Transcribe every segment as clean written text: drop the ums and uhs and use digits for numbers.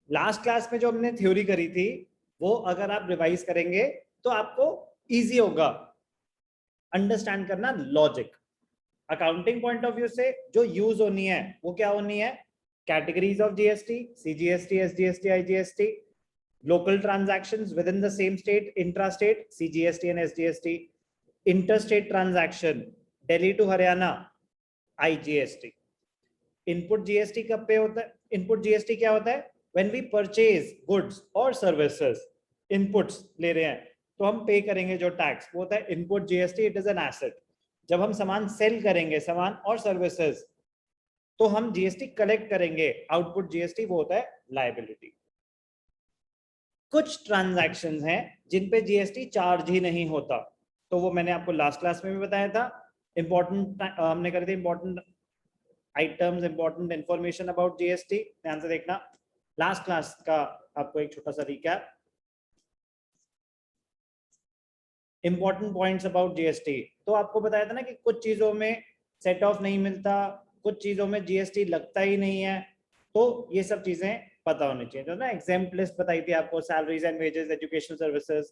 Last class में जो हमने थ्योरी करी थी वो अगर आप रिवाइज करेंगे तो आपको इजी होगा अंडरस्टैंड करना logic. Accounting point of view से जो यूज होनी है वो क्या होनी है? Categories of GST, CGST, SGST, IGST, local transactions within the same state, intra-state, CGST and SGST, interstate transaction, Delhi to Haryana, IGST. Input GST कब पे होता है? Input GST क्या होता है? When we purchase goods or services, inputs ले रहे हैं तो हम पे करेंगे जो टैक्स, वो होता है input GST, it is an asset. जब हम सामान सेल करेंगे, सामान और सर्विसेज, तो हम जीएसटी कलेक्ट करेंगे, आउटपुट जीएसटी वो होता है लायबिलिटी। कुछ ट्रांजैक्शंस हैं जिन पे जीएसटी चार्ज ही नहीं होता, तो वो मैंने आपको लास्ट क्लास में भी बताया था। इंपॉर्टेंट हमने करे थे important items, important information about GST, ध्यान से देखना। लास्ट क्लास का आपको एक छोटा सा recap, important points about GST. तो आपको बताया था ना कि कुछ चीजों में सेट ऑफ नहीं मिलता, कुछ चीजों में जीएसटी लगता ही नहीं है, तो ये सब चीजें पता होनी चाहिए। जो ना एग्जाम्प लिस्ट बताई थी आपको, salaries and wages, educational services,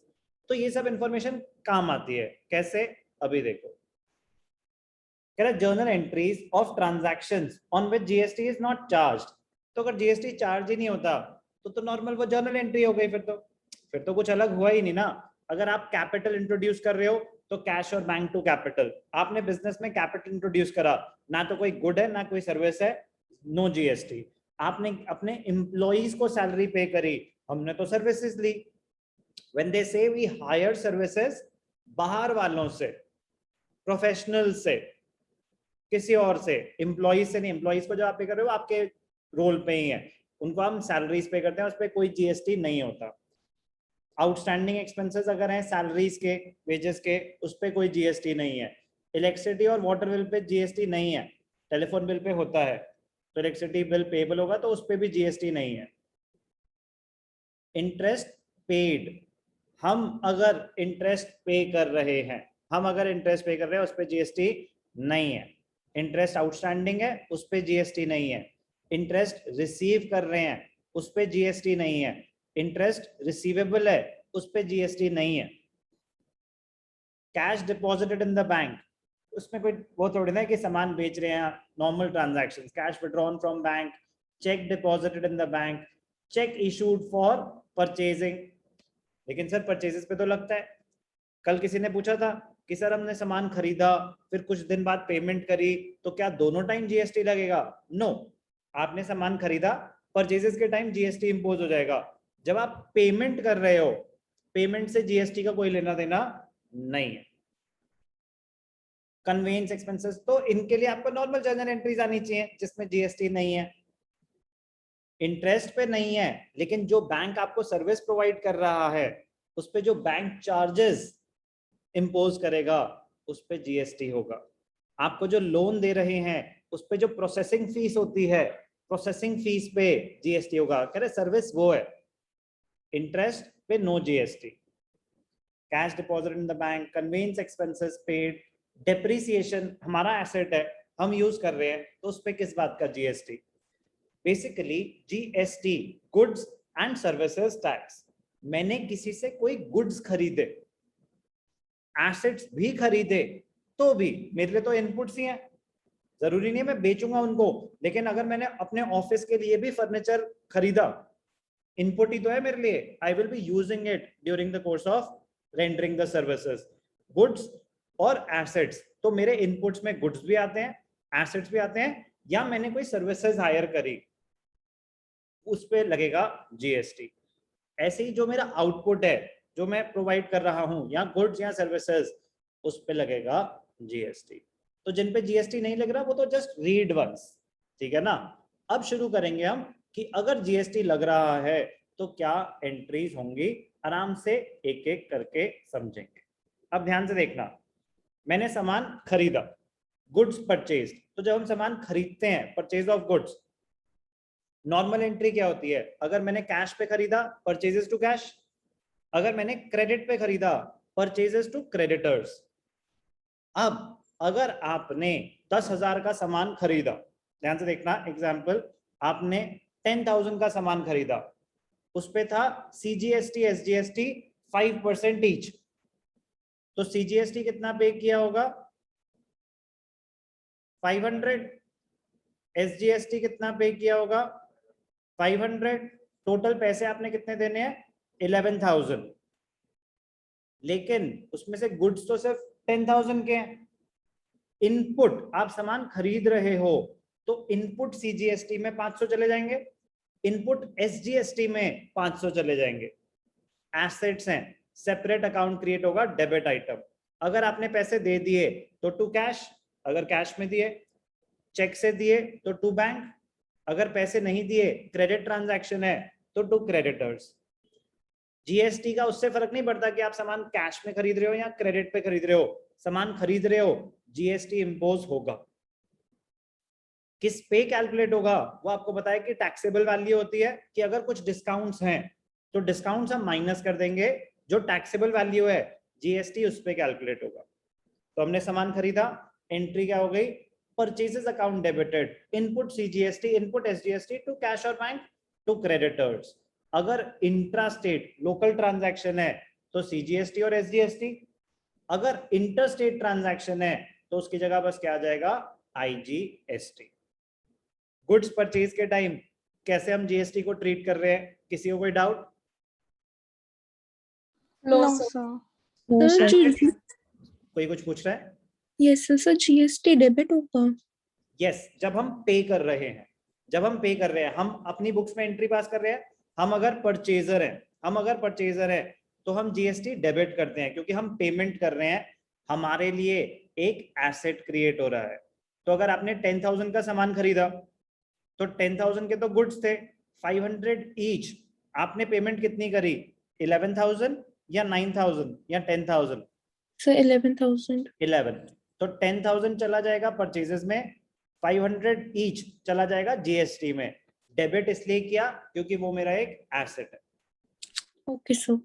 तो ये सब इंफॉर्मेशन काम आती है। कैसे? अभी देखो, कह रहा journal entries of transactions on which GST is not charged. तो अगर जीएसटी चार्ज ही नहीं होता तो नॉर्मल वो जर्नल एंट्री हो गई, फिर तो कुछ अलग हुआ ही नहीं ना। अगर आप कैपिटल इंट्रोड्यूस कर रहे हो तो कैश और बैंक टू कैपिटल, आपने बिजनेस में कैपिटल इंट्रोड्यूस करा, ना तो कोई गुड है ना कोई सर्विस है, नो जीएसटी। आपने अपने एम्प्लॉइज को सैलरी पे करी, हमने तो सर्विसेज ली। व्हेन दे से वी हायर सर्विसेज, बाहर वालों से, प्रोफेशनल से, किसी और से, एम्प्लॉइज से नहीं। एम्प्लॉइज को जो आप पे कर रहे हो आपके रोल पे ही है, उनको हम सैलरीज पे करते हैं, उस पर कोई जीएसटी नहीं होता। आउटस्टैंडिंग एक्सपेंसेस अगर हैं सैलरीज के, वेजेस के, उस पर कोई जीएसटी नहीं है। इलेक्ट्रिसिटी और वाटर बिल पे जीएसटी नहीं है, टेलीफोन बिल पे होता है, तो इलेक्ट्रिसिटी बिल पेबल होगा तो उस पर भी जीएसटी नहीं है। इंटरेस्ट पेड, हम अगर इंटरेस्ट पे कर रहे हैं, उस पर जीएसटी नहीं है। इंटरेस्ट आउटस्टैंडिंग है, उस पर जीएसटी नहीं है। इंटरेस्ट रिसीव कर रहे हैं, उस पर जीएसटी नहीं है। इंटरेस्ट रिसीवेबल है, उस पर जीएसटी नहीं है। Cash deposited in the bank, उसमें कोई वो थोड़ी ना कि सामान बेच रहे हैं, normal transactions. Cash withdrawn from bank, check deposited in the bank, check issued for purchasing. लेकिन सर परचेजेस पे तो लगता है। कल किसी ने पूछा था कि सर हमने सामान खरीदा, फिर कुछ दिन बाद पेमेंट करी, तो क्या दोनों टाइम जीएसटी लगेगा? नो, आपने सामान खरीदा, परचेजेस के टाइम जीएसटी इंपोज हो जाएगा। जब आप पेमेंट कर रहे हो, पेमेंट से जीएसटी का कोई लेना देना नहीं है। कन्वेंस एक्सपेंसेस, तो इनके लिए आपको नॉर्मल जर्नल एंट्रीज आनी चाहिए जिसमें जीएसटी नहीं है। इंटरेस्ट पे नहीं है, लेकिन जो बैंक आपको सर्विस प्रोवाइड कर रहा है उस पे जो बैंक चार्जेस इंपोज करेगा उस पे जीएसटी होगा। आपको जो लोन दे रहे हैं उस पे जो प्रोसेसिंग फीस होती है, प्रोसेसिंग फीस पे जीएसटी होगा। कह रहे सर्विस वो है, इंटरेस्ट पे no GST. Cash deposit in the bank, conveyance expenses paid, depreciation हमारा एसेट है, हम यूज कर रहे हैं, तो उस पे किस बात का GST? Basically GST, goods and services tax. मैंने किसी से कोई गुड्स खरीदे, एसेट्स भी खरीदे, तो भी मेरे लिए तो इनपुट्स ही हैं, जरूरी नहीं है मैं बेचूंगा उनको। लेकिन अगर मैंने अपने ऑफिस के लिए भी फर्नीचर खरीदा, इनपुट ही तो है मेरे लिए। I will be using it during the course of rendering the services. Goods और एसेट्स, तो मेरे इनपुट्स में गुड्स भी आते हैं, एसेट्स भी आते हैं, या मैंने कोई सर्विसेज हायर करी, उस पर लगेगा जीएसटी। ऐसे ही जो मेरा आउटपुट है, जो मैं प्रोवाइड कर रहा हूं, या गुड्स या सर्विसेज, उस पे लगेगा जीएसटी। तो जिन पे जीएसटी नहीं लग रहा वो तो जस्ट रीड वंस, ठीक है ना। अब शुरू करेंगे हम कि अगर जीएसटी लग रहा है तो क्या एंट्रीज होंगी, आराम से एक एक करके समझेंगे। अब ध्यान से देखना, मैंने सामान खरीदा, गुड्स परचेज। तो जब हम सामान खरीदते हैं, purchase of goods, normal entry क्या होती है? अगर मैंने कैश पे खरीदा, परचेजेस टू कैश। अगर मैंने क्रेडिट पे खरीदा, परचेजेस टू क्रेडिटर्स। अब अगर आपने 10,000 का सामान खरीदा, ध्यान से देखना एग्जाम्पल, आपने 10,000 का सामान खरीदा, उस पे था CGST SGST 5% ईच, तो CGST कितना पे किया होगा 500, SGST कितना पे किया होगा 500, टोटल पैसे आपने कितने देने हैं 11,000, लेकिन उसमें से गुड्स तो सिर्फ 10,000 के हैं। इनपुट आप सामान खरीद रहे हो तो इनपुट CGST में 500 चले जाएंगे, इनपुट SGST में 500 चले जाएंगे। एसेट्स हैं, सेपरेट अकाउंट क्रिएट होगा डेबिट आइटम। अगर आपने पैसे दे दिए तो टू कैश, अगर कैश में दिए, चेक से दिए तो टू बैंक, अगर पैसे नहीं दिए क्रेडिट ट्रांजैक्शन है तो टू क्रेडिटर्स। GST का उससे फर्क नहीं पड़ता कि आप सामान कैश में खरीद रहे हो या क्रेडिट पे खरीद रहे हो, सामान खरीद रहे हो GST इंपोज होगा। किस पे कैलकुलेट होगा वो आपको बताया कि टैक्सेबल वैल्यू होती है कि अगर कुछ डिस्काउंट्स हैं तो डिस्काउंट्स हम माइनस कर देंगे, जो टैक्सेबल वैल्यू है GST उस पे कैलकुलेट होगा। तो हमने सामान खरीदा, एंट्री क्या हो गई purchases account debited, input CGST, input SGST to cash और बैंक टू क्रेडिटर्स। अगर इंट्रा स्टेट लोकल ट्रांजैक्शन है तो CGST और SGST, अगर इंटर स्टेट ट्रांजैक्शन है तो उसकी जगह बस क्या आ जाएगा IGST। गुड्स परचेज के टाइम कैसे हम GST को ट्रीट कर रहे हैं, किसी को कोई डाउट? No sir. कोई कुछ पूछ रहा है? यस सर, GST डेबिट होगा। यस, जब हम पे कर रहे हैं, जब हम पे कर रहे हैं, हम अपनी बुक्स में एंट्री पास कर रहे हैं, हम अगर परचेजर हैं तो हम GST डेबिट करते हैं क्योंकि हम पेमेंट कर रहे हैं, हमारे लिए एक एसेट क्रिएट हो रहा है। तो अगर आपने 10,000 का सामान खरीदा तो 10,000 के तो गुड्स थे 500 ईच, आपने पेमेंट कितनी करी 11,000 या 9,000 या 10,000? सर 11,000। 11, तो 10,000 चला जाएगा परचेजेस में, 500 ईच चला जाएगा GST में। डेबिट इसलिए किया क्योंकि वो मेरा एक एसेट है। Okay sir.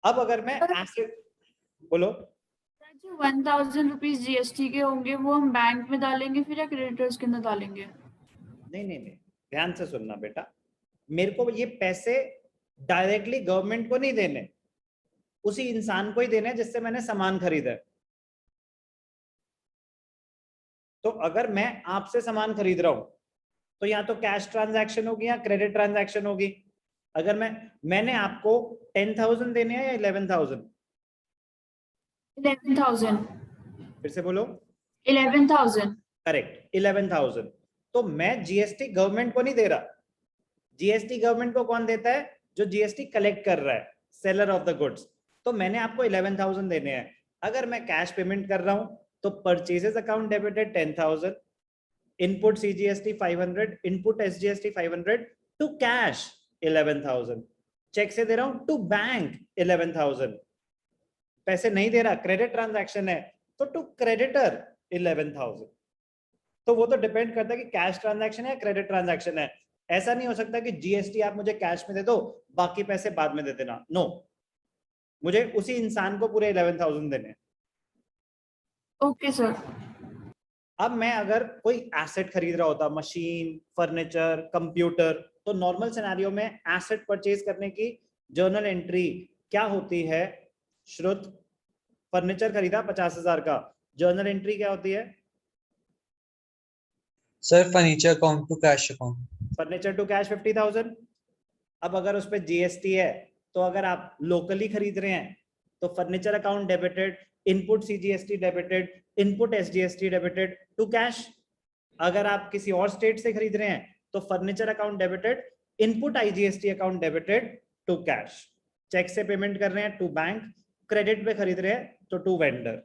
अब अगर मैं एसेट, बोलो। जो 1,000 रुपीज GST के होंगे वो हम बैंक में डालेंगे फिर या क्रेडिटर्स के अंदर डालेंगे? नहीं, ध्यान से सुनना बेटा, मेरे को ये पैसे डायरेक्टली गवर्नमेंट को नहीं देने, उसी इंसान को ही देने जिससे मैंने सामान खरीदा है। तो अगर मैं आपसे सामान खरीद रहा हूं तो या तो कैश ट्रांजैक्शन होगी या क्रेडिट ट्रांजैक्शन होगी। अगर मैंने आपको 10,000 देने हैं या 11,000? 11,000। फिर से बोलो। 11,000। करेक्ट, 11,000। तो मैं GST गवर्नमेंट को नहीं दे रहा, GST गवर्नमेंट को कौन देता है? जो GST कलेक्ट कर रहा है, सेलर ऑफ द गुड्स। तो मैंने आपको 11,000 देने हैं। अगर मैं कैश पेमेंट कर रहा हूं तो purchases account debited 10,000, input CGST 500, input SGST 500 to cash 11,000, cheque से दे रहा हूं टू बैंक 11,000, पैसे नहीं दे रहा क्रेडिट ट्रांजैक्शन है तो टू क्रेडिटर 11,000। तो वो तो डिपेंड करता है कि कैश ट्रांजैक्शन है या क्रेडिट ट्रांजैक्शन है। ऐसा नहीं हो सकता कि GST आप मुझे कैश में दे दो बाकी पैसे बाद में दे देना, नो, मुझे उसी इंसान को पूरे 11,000 देने। Okay sir. अब मैं अगर कोई एसेट खरीद रहा होता, मशीन, फर्नीचर, कंप्यूटर, तो नॉर्मल सिनेरियो में एसेट परचेज करने की जर्नल एंट्री क्या होती है? श्रुत, फर्नीचर खरीदा 50,000 का, जर्नल एंट्री क्या होती है? Sir furniture account to cash account. Furniture to cash 50,000। अब अगर उस पर GST है तो अगर आप लोकली खरीद रहे हैं तो furniture account debited, input CGST debited, input SGST debited to cash. अगर आप किसी और स्टेट से खरीद रहे हैं तो furniture account debited, input IGST account debited to cash. Cheque से पेमेंट कर रहे हैं टू बैंक, क्रेडिट पे खरीद रहे हैं तो टू वेंडर।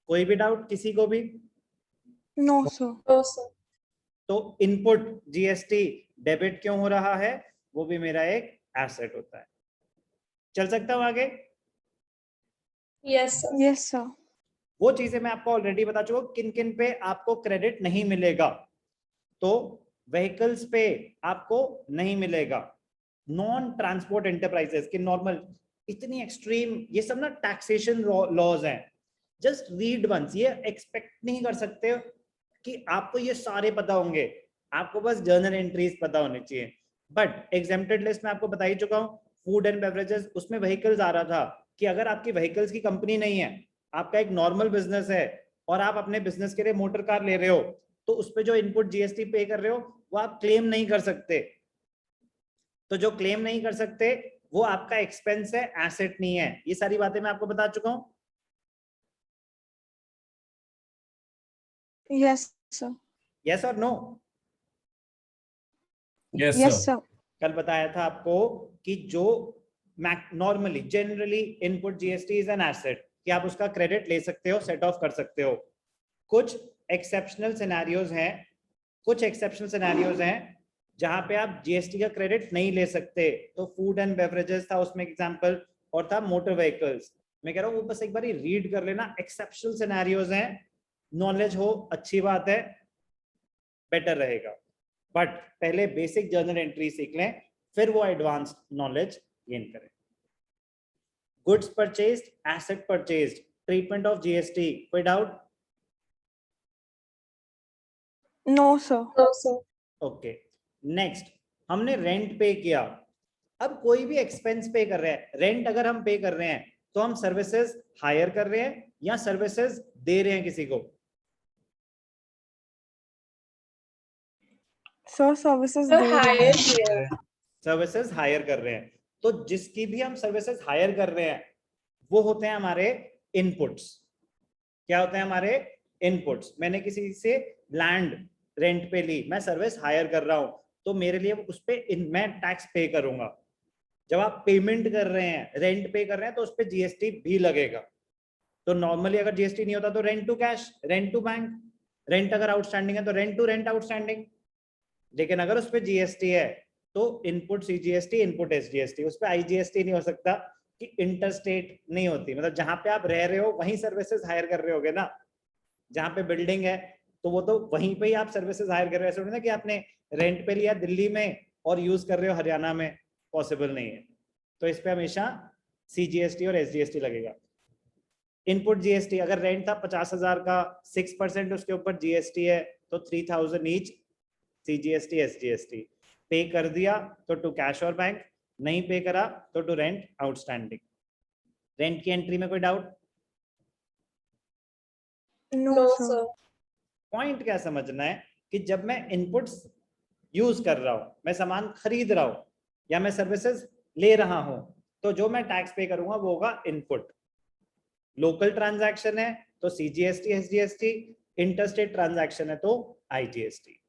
कोई भी डाउट किसी को भी? No sir. तो इनपुट GST डेबिट क्यों हो रहा है? वो भी मेरा एक एसेट होता है। चल सकता हूं आगे? Yes sir. वो चीजें मैं आपको ऑलरेडी बता चुका हूं किन किन पे आपको क्रेडिट नहीं मिलेगा। तो व्हीकल्स पे आपको नहीं मिलेगा, नॉन ट्रांसपोर्ट एंटरप्राइजेस के नॉर्मल, इतनी एक्सट्रीम ये सब ना टैक्सेशन लॉज हैं, जस्ट रीड वंस। ये एक्सपेक्ट नहीं कर सकते कि आपको ये सारे पता होंगे, आपको बस जर्नल एंट्रीज पता होनी चाहिए। बट एग्जेम्प्टेड लिस्ट में आपको बता ही चुका हूँ, फूड एंड बेवरेजेस, उसमें व्हीकल्स आ रहा था कि अगर आपकी व्हीकल्स की कंपनी नहीं है, आपका एक नॉर्मल बिजनेस है और आप अपने बिजनेस के लिए मोटर कार ले रहे हो, तो उस पे जो इनपुट जीएसटी पे कर रहे हो वो आप क्लेम नहीं कर सकते। तो जो क्लेम नहीं कर सकते वो आपका एक्सपेंस है, एसेट नहीं है। ये सारी बातें मैं आपको बता चुका हूँ। Yes, sir. यस और no? Yes, Yes, sir. sir. कल बताया था आपको कि जो normally generally input GST is an asset, कि आप उसका क्रेडिट ले सकते हो, सेट ऑफ कर सकते हो। कुछ एक्सेप्शनल सिनेरियोज हैं, कुछ एक्सेप्शनल सिनेरियोज हैं जहां पे आप जीएसटी का क्रेडिट नहीं ले सकते। तो फूड एंड बेवरेजेस था उसमें एग्जांपल, और था मोटर व्हीकल्स। मैं कह रहा हूँ वो बस एक बार रीड कर लेना, एक्सेप्शनल सिनेरियोज हैं, नॉलेज हो अच्छी बात है, बेटर रहेगा। बट पहले बेसिक जर्नल एंट्री सीख लें, फिर वो एडवांस नॉलेज गेन करें। Goods purchased, asset purchased, treatment of GST, कोई doubt? No, sir. No, sir. Okay, next, हमने रेंट पे किया। अब कोई भी एक्सपेंस पे कर रहे हैं, रेंट अगर हम पे कर रहे हैं तो हम सर्विसेज हायर कर रहे हैं या सर्विसेज दे रहे हैं किसी को? Sir, services Sir, दे रहे higher हैं। here. सर्विसेज हायर कर रहे हैं। तो जिसकी भी हम सर्विसेज हायर कर रहे हैं वो होते हैं हमारे इनपुट्स। क्या होते हैं हमारे इनपुट्स? मैंने किसी से लैंड रेंट पे ली, मैं सर्विस हायर कर रहा हूं, तो मेरे लिए उस पे मैं टैक्स पे करूंगा। जब आप पेमेंट कर रहे हैं, रेंट पे कर रहे हैं, तो उस पे जीएसटी भी लगेगा। तो नॉर्मली अगर जीएसटी नहीं होता तो rent to cash, rent to bank, rent अगर आउटस्टैंडिंग है तो रेंट टू रेंट आउटस्टैंडिंग। लेकिन अगर उस पे जीएसटी है तो इनपुट सीजीएसटी, इनपुट एसजीएसटी, उस पे आईजीएसटी नहीं हो सकता कि इंटरस्टेट नहीं होती। मतलब जहां पे आप रह रहे हो वहीं सर्विसेज हायर कर रहे होगे ना, जहां पे बिल्डिंग है तो वो तो वहीं पे ही आप सर्विसेज हायर कर रहे हो। ऐसा नहीं ना कि आपने रेंट पे लिया दिल्ली में और यूज कर रहे हो हरियाणा में, पॉसिबल नहीं है। तो इस पे हमेशा सीजीएसटी और एसजीएसटी लगेगा। इनपुट जीएसटी, अगर रेंट था 50,000 का, 6% उसके ऊपर जीएसटी है, तो 3,000 ईच सीजीएसटी एसजीएसटी। पे कर दिया तो टू कैश और बैंक, नहीं पे करा तो टू रेंट आउटस्टैंडिंग। रेंट की एंट्री में कोई डाउट? No, sir. पॉइंट क्या समझना है कि जब मैं इनपुट्स यूज कर रहा हूं, मैं सामान खरीद रहा हूं या मैं सर्विसेज ले रहा हूं, तो जो मैं टैक्स पे करूंगा वो होगा इनपुट। लोकल ट्रांजैक्शन है तो सीजीएसटी एसजीएसटी, इंटरस्टेट ट्रांजैक्शन है तो IGST.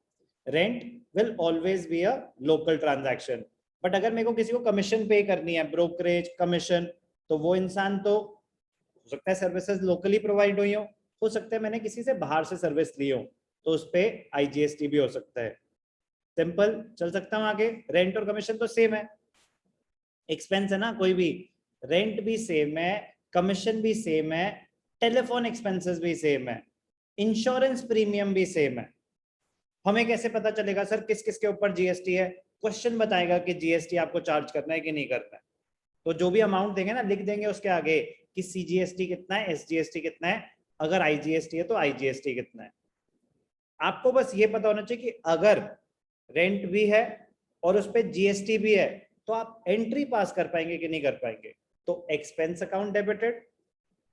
Rent will always be a local transaction. But अगर मेरे को किसी को कमीशन पे करनी है, ब्रोकरेज कमीशन, तो वो इंसान तो हो सकता है सर्विसेज लोकली प्रोवाइड हुई हो सकता है मैंने किसी से बाहर से सर्विस ली हो, तो उस पे आईजीएसटी भी हो सकता है। सिंपल चल सकता हूं आगे। रेंट और कमीशन तो सेम है, एक्सपेंस है ना कोई भी, रेंट भी सेम है, कमीशन भी सेम है, टेलीफोन एक्सपेंसेस भी सेम है, इंश्योरेंस प्रीमियम भी सेम है। हमें कैसे पता चलेगा सर किस किस के ऊपर जीएसटी है? क्वेश्चन बताएगा कि जीएसटी आपको चार्ज करना है कि नहीं करना है। तो जो भी अमाउंट देंगे ना, लिख देंगे उसके आगे कि सीजीएसटी कितना है, एसजीएसटी कितना है, अगर आईजीएसटी है तो आईजीएसटी कितना है। आपको बस ये पता होना चाहिए कि अगर रेंट भी है और उस पर जीएसटी भी है तो आप एंट्री पास कर पाएंगे कि नहीं कर पाएंगे। तो expense account debited,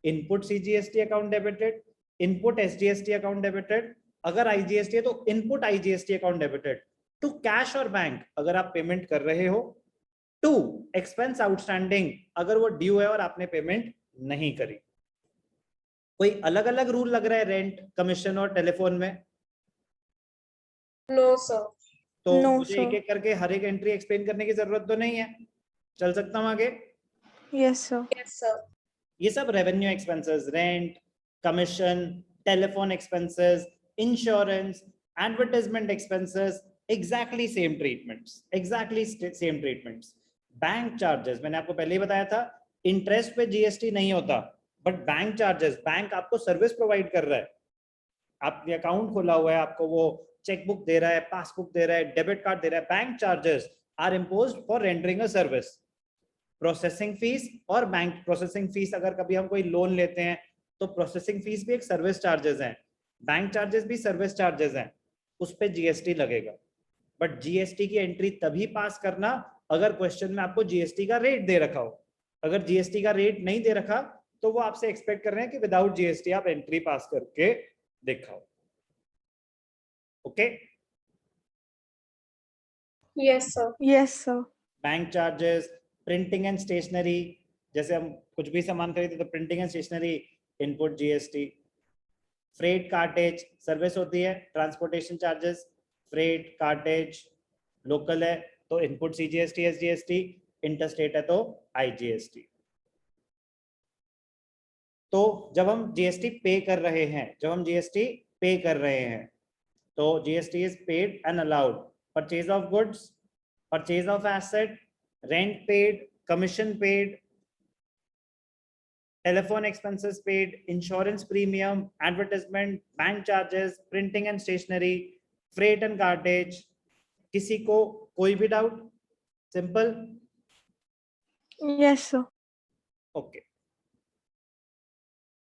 input CGST account debited, input SGST account debited, अगर आईजीएसटी है तो input IGST account debited to cash और बैंक अगर आप पेमेंट कर रहे हो, टू एक्सपेंस आउटस्टैंडिंग अगर वो ड्यू है और आपने पेमेंट नहीं करी। कोई अलग अलग रूल लग रहा है रेंट, कमीशन और टेलीफोन में? No, sir. तो No, मुझे sir. एक एक करके हर एक एंट्री एक्सप्लेन करने की जरूरत तो नहीं है, चल सकता हूं आगे। Yes, sir. Yes, sir. ये सब revenue expenses, rent, commission, telephone expenses, insurance, advertisement expenses, exactly same treatments, exactly same treatments. Bank charges मैंने आपको पहले ही बताया था, इंटरेस्ट पे जीएसटी नहीं होता, बट बैंक चार्जेस, बैंक आपको सर्विस प्रोवाइड कर रहा है, आपके अकाउंट खोला हुआ है, आपको वो चेकबुक दे रहा है, पासबुक दे रहा है, डेबिट कार्ड दे रहा है। Bank charges are imposed for rendering a service. Processing fees और बैंक प्रोसेसिंग फीस, अगर कभी हम कोई लोन लेते हैं तो प्रोसेसिंग फीस भी एक सर्विस चार्जेस हैं, बैंक चार्जेस भी सर्विस चार्जेस हैं, उस पे जीएसटी लगेगा। बट जीएसटी की एंट्री तभी पास करना अगर क्वेश्चन में आपको जीएसटी का रेट दे रखा हो। अगर जीएसटी का रेट नहीं दे रखा तो वो आपसे एक्सपेक्ट कर रहे हैं कि विदाउट जीएसटी आप एंट्री पास करके दिखाओ। Okay, Yes, sir. Yes, sir. Bank charges, printing and stationery, जैसे हम कुछ भी सामान खरीदते तो printing and stationery input GST. Freight cartage service होती है, transportation charges, freight cartage local है तो इनपुट सीजीएसटी एसजीएसटी, इंटरस्टेट है तो आईजीएसटी। तो जब हम जीएसटी पे कर रहे हैं, तो GST is paid and allowed, purchase of goods, purchase of asset, rent paid, commission paid, telephone expenses paid, insurance premium, advertisement, bank charges, printing and stationery, freight and cartage। किसी को कोई भी doubt? Simple? Yes, sir. Okay.